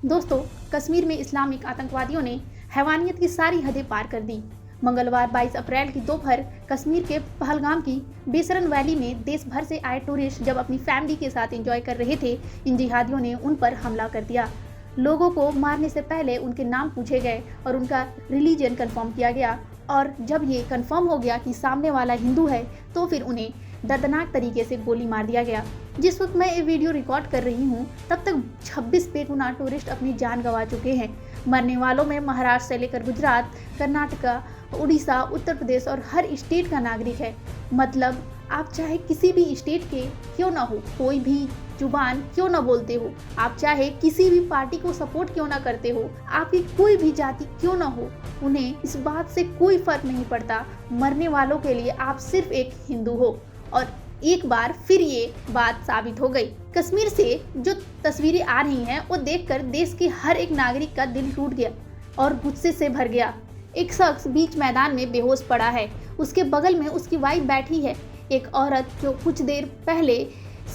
दोस्तों, कश्मीर में इस्लामिक आतंकवादियों ने हैवानियत की सारी हदें पार कर दी। मंगलवार 22 अप्रैल की दोपहर कश्मीर के पहलगाम की बेसरन वैली में देश भर से आए टूरिस्ट जब अपनी फैमिली के साथ एंजॉय कर रहे थे, इन जिहादियों ने उन पर हमला कर दिया। लोगों को मारने से पहले उनके नाम पूछे गए और उनका रिलीजन कंफर्म किया गया, और जब ये कंफर्म हो गया कि सामने वाला हिंदू है तो फिर उन्हें दर्दनाक तरीके से गोली मार दिया गया। जिस वक्त मैं ये वीडियो रिकॉर्ड कर रही हूँ तब तक 26 बेगुनाह टूरिस्ट अपनी जान गंवा चुके हैं। मरने वालों में महाराष्ट्र से लेकर गुजरात, कर्नाटका, उड़ीसा, उत्तर प्रदेश और हर स्टेट का नागरिक है। मतलब आप चाहे किसी भी स्टेट के क्यों ना हो, कोई भी जुबान क्यों ना बोलते हो, आप चाहे किसी भी पार्टी को सपोर्ट क्यों ना करते हो, आपकी कोई भी जाति क्यों ना हो, उन्हें इस बात से कोई फर्क नहीं पड़ता। मरने वालों के लिए आप सिर्फ एक हिंदू हो। और एक बार फिर ये बात साबित हो गई। कश्मीर से जो तस्वीरें आ रही हैं वो देखकर देश के हर एक नागरिक का दिल टूट गया और गुस्से से भर गया। एक शख्स बीच मैदान में बेहोश पड़ा है, उसके बगल में उसकी वाइफ बैठी है। एक औरत जो कुछ देर पहले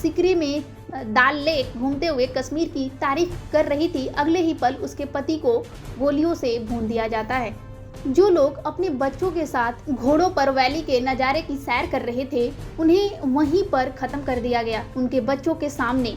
सिकरी में दाल ले घूमते हुए कश्मीर की तारीफ कर रही थी, अगले ही पल उसके पति को गोलियों से भून दिया जाता है। जो लोग अपने बच्चों के साथ घोड़ों पर वैली के नज़ारे की सैर कर रहे थे, उन्हें वहीं पर खत्म कर दिया गया, उनके बच्चों के सामने।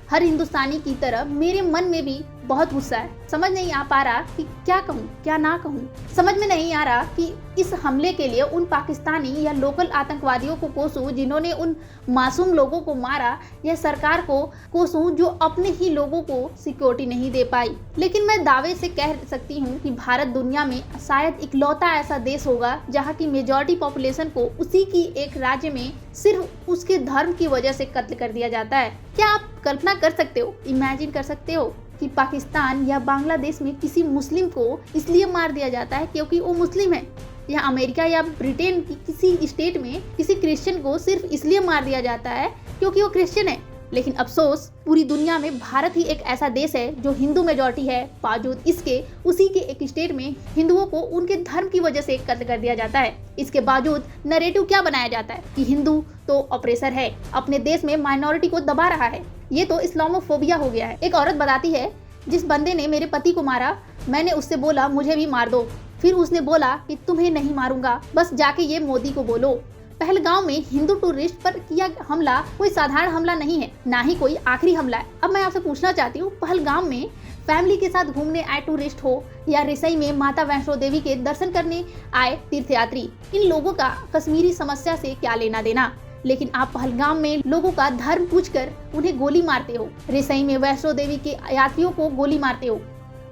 हर हिंदुस्तानी की तरह मेरे मन में भी बहुत गुस्सा है। समझ नहीं आ पा रहा कि क्या कहूँ क्या ना कहूँ। समझ में नहीं आ रहा कि इस हमले के लिए उन पाकिस्तानी या लोकल आतंकवादियों को कोसूं जिन्होंने उन मासूम लोगों को मारा, या सरकार को कोसूं जो अपने ही लोगों को सिक्योरिटी नहीं दे पाई। लेकिन मैं दावे से कह सकती हूँ कि भारत दुनिया में शायद इकलौता ऐसा देश होगा जहाँ की मेजॉरिटी पॉपुलेशन को उसी की एक राज्य में सिर्फ उसके धर्म की वजह से कत्ल कर दिया जाता है। क्या आप कल्पना कर सकते हो, इमेजिन कर सकते हो कि पाकिस्तान या बांग्लादेश में किसी मुस्लिम को इसलिए मार दिया जाता है क्योंकि वो मुस्लिम है, या अमेरिका या ब्रिटेन की किसी स्टेट में किसी क्रिश्चियन को सिर्फ इसलिए मार दिया जाता है क्योंकि वो क्रिश्चियन है। लेकिन अफसोस, पूरी दुनिया में भारत ही एक ऐसा देश है जो हिंदू मेजॉरिटी है, बावजूद इसके उसी के एक स्टेट में हिंदुओं को उनके धर्म की वजह से कत्ल कर दिया जाता है। इसके बावजूद नैरेटिव क्या बनाया जाता है कि हिंदू तो ऑपरेसर है, अपने देश में माइनॉरिटी को दबा रहा है। ये तो इस्लामोफोबिया हो गया है। एक औरत बताती है, जिस बंदे ने मेरे पति को मारा, मैंने उससे बोला मुझे भी मार दो, फिर उसने बोला कि तुम्हें नहीं मारूंगा, बस जाके ये मोदी को बोलो। पहलगाम में हिंदू टूरिस्ट पर किया हमला कोई साधारण हमला नहीं है, ना ही कोई आखिरी हमला है। अब मैं आपसे पूछना चाहती हूँ, पहलगाम में फैमिली के साथ घूमने आए टूरिस्ट हो या रिसई में माता वैष्णो देवी के दर्शन करने आए तीर्थयात्री, इन लोगों का कश्मीरी समस्या से क्या लेना देना। लेकिन आप पहलगाम में लोगों का धर्म पूछकर उन्हें गोली मारते हो, रिसई में वैष्णो देवी के यात्रियों को गोली मारते हो।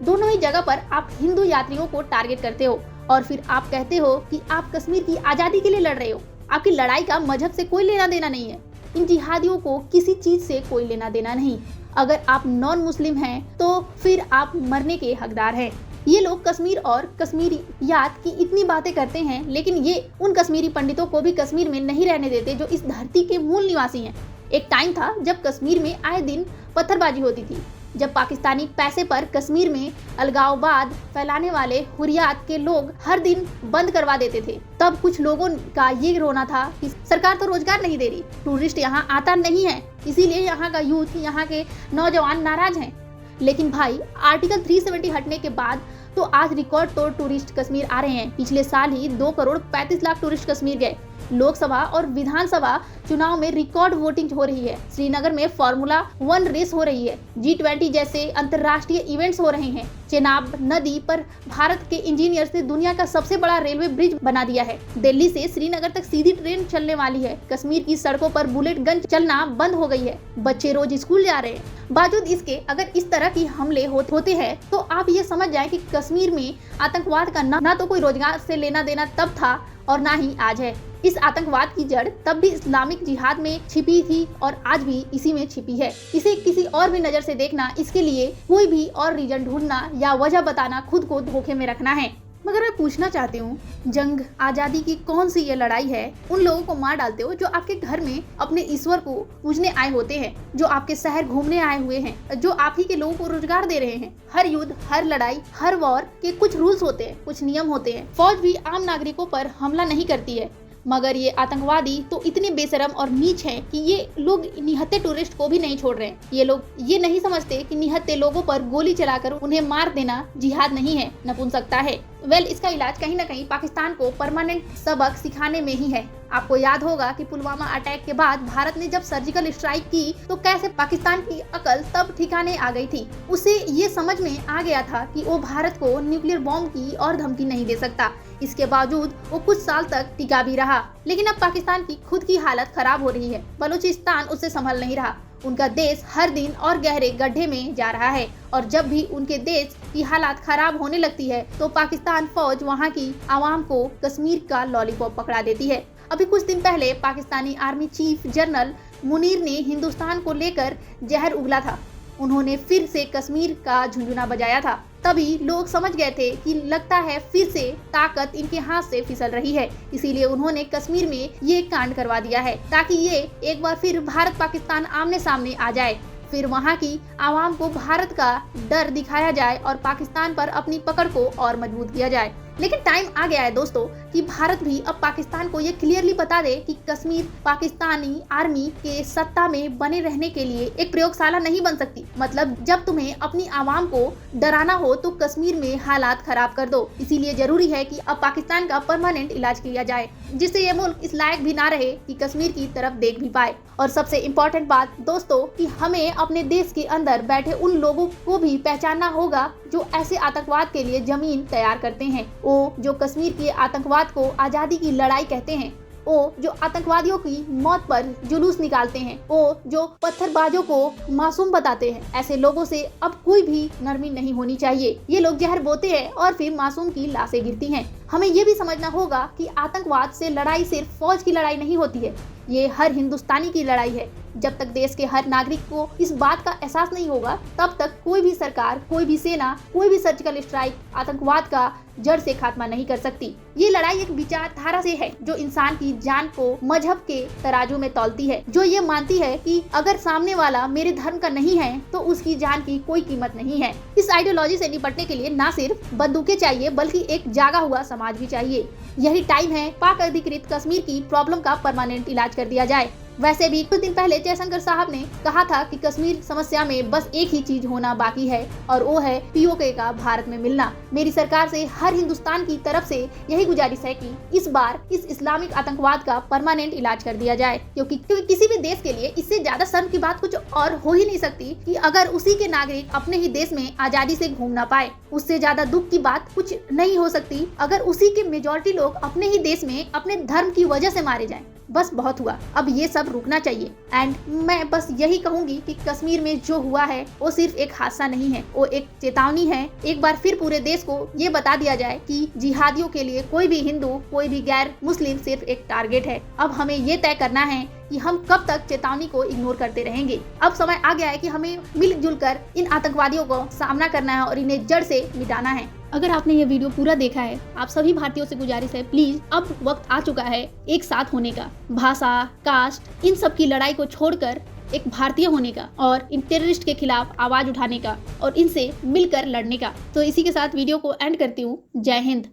दोनों ही जगह पर आप हिंदू यात्रियों को टारगेट करते हो और फिर आप कहते हो कि आप कश्मीर की आज़ादी के लिए लड़ रहे हो। आपकी लड़ाई का मजहब से कोई लेना देना नहीं है। इन जिहादियों को किसी चीज से कोई लेना देना नहीं। अगर आप नॉन मुस्लिम हैं तो फिर आप मरने के हकदार हैं। ये लोग कश्मीर और कश्मीरियात की इतनी बातें करते हैं, लेकिन ये उन कश्मीरी पंडितों को भी कश्मीर में नहीं रहने देते जो इस धरती के मूल निवासी हैं। एक टाइम था जब कश्मीर में आए दिन पत्थरबाजी होती थी, जब पाकिस्तानी पैसे पर कश्मीर में अलगाववाद फैलाने वाले हुर्रियत के लोग हर दिन बंद करवा देते थे। तब कुछ लोगों का ये रोना था कि सरकार तो रोजगार नहीं दे रही, टूरिस्ट यहाँ आता नहीं है, इसीलिए यहाँ का यूथ, यहाँ के नौजवान नाराज हैं। लेकिन भाई, आर्टिकल 370 हटने के बाद तो आज रिकॉर्ड तोड़ टूरिस्ट कश्मीर आ रहे हैं। पिछले साल ही 2 करोड़ 35 लाख टूरिस्ट कश्मीर गए। लोकसभा और विधानसभा चुनाव में रिकॉर्ड वोटिंग हो रही है। श्रीनगर में फार्मूला 1 रेस हो रही है। G20 जैसे अंतर्राष्ट्रीय इवेंट्स हो रहे हैं। चेनाब नदी पर भारत के इंजीनियर्स ने दुनिया का सबसे बड़ा रेलवे ब्रिज बना दिया है। दिल्ली से श्रीनगर तक सीधी ट्रेन चलने वाली है। कश्मीर की सड़कों पर बुलेट गन चलना बंद हो गई है। बच्चे रोज स्कूल जा रहे हैं। बावजूद इसके अगर इस तरह की हमले होते हैं तो आप ये समझ जाए कि कश्मीर में आतंकवाद का ना तो कोई रोजगार से लेना देना तब था और ना ही आज है। इस आतंकवाद की जड़ तब भी इस्लामिक जिहाद में छिपी थी और आज भी इसी में छिपी है। इसे किसी और भी नजर से देखना, इसके लिए कोई भी और रीजन ढूंढना या वजह बताना खुद को धोखे में रखना है। मगर मैं पूछना चाहती हूँ, जंग आज़ादी की कौन सी ये लड़ाई है? उन लोगों को मार डालते हो जो आपके घर में अपने ईश्वर को पूजने आए होते हैं, जो आपके शहर घूमने आए हुए हैं, जो आप ही के लोगों को रोजगार दे रहे हैं। हर युद्ध, हर लड़ाई, हर वॉर के कुछ रूल्स होते हैं, कुछ नियम होते हैं। फौज भी आम नागरिकों पर हमला नहीं करती है। मगर ये आतंकवादी तो इतने बेशरम और नीच हैं कि ये लोग निहत्थे टूरिस्ट को भी नहीं छोड़ रहे हैं। ये लोग ये नहीं समझते कि निहत्थे लोगों पर गोली चलाकर उन्हें मार देना जिहाद नहीं है, नपुंसकता है। इसका इलाज कहीं न कहीं पाकिस्तान को परमानेंट सबक सिखाने में ही है। आपको याद होगा कि पुलवामा अटैक के बाद भारत ने जब सर्जिकल स्ट्राइक की तो कैसे पाकिस्तान की अकल तब ठिकाने आ गई थी। उसे ये समझ में आ गया था कि वो भारत को न्यूक्लियर बॉम्ब की और धमकी नहीं दे सकता। इसके बावजूद वो कुछ साल तक टिका भी रहा, लेकिन अब पाकिस्तान की खुद की हालत खराब हो रही है। बलूचिस्तान उससे संभल नहीं रहा। उनका देश हर दिन और गहरे गड्ढे में जा रहा है और जब भी उनके देश की हालत खराब होने लगती है तो पाकिस्तान फौज वहां की आवाम को कश्मीर का लॉलीपॉप पकड़ा देती है। अभी कुछ दिन पहले Pakistani army chief general Munir ने हिंदुस्तान को लेकर जहर उगला था। उन्होंने फिर से कश्मीर का झुंझुना बजाया था। तभी लोग समझ गए थे कि लगता है फिर से ताकत इनके हाथ से फिसल रही है। इसीलिए उन्होंने कश्मीर में ये कांड करवा दिया है ताकि ये एक बार फिर भारत पाकिस्तान आमने सामने आ जाए। फिर वहां की आवाम को भारत का डर दिखाया जाए और पाकिस्तान पर अपनी पकड़ को और मजबूत किया जाए। लेकिन टाइम आ गया है दोस्तों कि भारत भी अब पाकिस्तान को ये क्लियरली बता दे कि कश्मीर पाकिस्तानी आर्मी के सत्ता में बने रहने के लिए एक प्रयोगशाला नहीं बन सकती। मतलब जब तुम्हें अपनी आवाम को डराना हो तो कश्मीर में हालात खराब कर दो। इसीलिए जरूरी है कि अब पाकिस्तान का परमानेंट इलाज किया जाए, जिससे ये मुल्क इस लायक भी ना रहे कि कश्मीर की तरफ देख भी पाए। और सबसे इम्पोर्टेंट बात दोस्तों कि हमें अपने देश के अंदर बैठे उन लोगों को भी पहचानना होगा जो ऐसे आतंकवाद के लिए जमीन तैयार करते हैं। वो जो कश्मीर के आतंकवाद को आजादी की लड़ाई कहते हैं, वो जो आतंकवादियों की मौत पर जुलूस निकालते हैं, वो जो पत्थरबाजों को मासूम बताते हैं, ऐसे लोगों से अब कोई भी नरमी नहीं होनी चाहिए। ये लोग जहर बोते हैं और फिर मासूम की लाशें गिरती हैं। हमें ये भी समझना होगा कि आतंकवाद से लड़ाई सिर्फ फौज की लड़ाई नहीं होती है, ये हर हिंदुस्तानी की लड़ाई है। जब तक देश के हर नागरिक को इस बात का एहसास नहीं होगा तब तक कोई भी सरकार, कोई भी सेना, कोई भी सर्जिकल स्ट्राइक आतंकवाद का जड़ से खात्मा नहीं कर सकती। ये लड़ाई एक विचारधारा से है जो इंसान की जान को मजहब के तराजू में तौलती है, जो ये मानती है कि अगर सामने वाला मेरे धर्म का नहीं है तो उसकी जान की कोई कीमत नहीं है। इस आइडियोलॉजी से निपटने के लिए न सिर्फ बंदूकें चाहिए बल्कि एक जागा हुआ समाज भी चाहिए। यही टाइम है पाक अधिकृत कश्मीर की प्रॉब्लम का परमानेंट इलाज कर दिया जाए। वैसे भी कुछ दिन पहले जयशंकर साहब ने कहा था कि कश्मीर समस्या में बस एक ही चीज होना बाकी है और वो है पीओके का भारत में मिलना। मेरी सरकार से हर हिंदुस्तान की तरफ से यही गुजारिश है कि इस बार इस इस्लामिक आतंकवाद का परमानेंट इलाज कर दिया जाए, क्योंकि किसी भी देश के लिए इससे ज्यादा शर्म की बात कुछ और हो ही नहीं सकती कि अगर उसी के नागरिक अपने ही देश में आजादी से घूम ना पाए। उससे ज्यादा दुख की बात कुछ नहीं हो सकती अगर उसी के मेजॉरिटी लोग अपने ही देश में अपने धर्म की वजह से मारे जाएं। बस बहुत हुआ, अब ये सब रुकना चाहिए। एंड मैं बस यही कहूंगी कि कश्मीर में जो हुआ है वो सिर्फ एक हादसा नहीं है, वो एक चेतावनी है। एक बार फिर पूरे देश को ये बता दिया जाए कि जिहादियों के लिए कोई भी हिंदू, कोई भी गैर मुस्लिम सिर्फ एक टारगेट है। अब हमें ये तय करना है कि हम कब तक चेतावनी को इग्नोर करते रहेंगे। अब समय आ गया है कि हमें मिलजुल कर इन आतंकवादियों को सामना करना है और इन्हें जड़ से मिटाना है। अगर आपने ये वीडियो पूरा देखा है, आप सभी भारतीयों से गुजारिश है प्लीज अब वक्त आ चुका है एक साथ होने का, भाषा, कास्ट, इन सब की लड़ाई को छोड़कर एक भारतीय होने का और इन टेररिस्ट के खिलाफ आवाज उठाने का और इनसे मिलकर लड़ने का। तो इसी के साथ वीडियो को एंड करती हूँ। जय हिंद।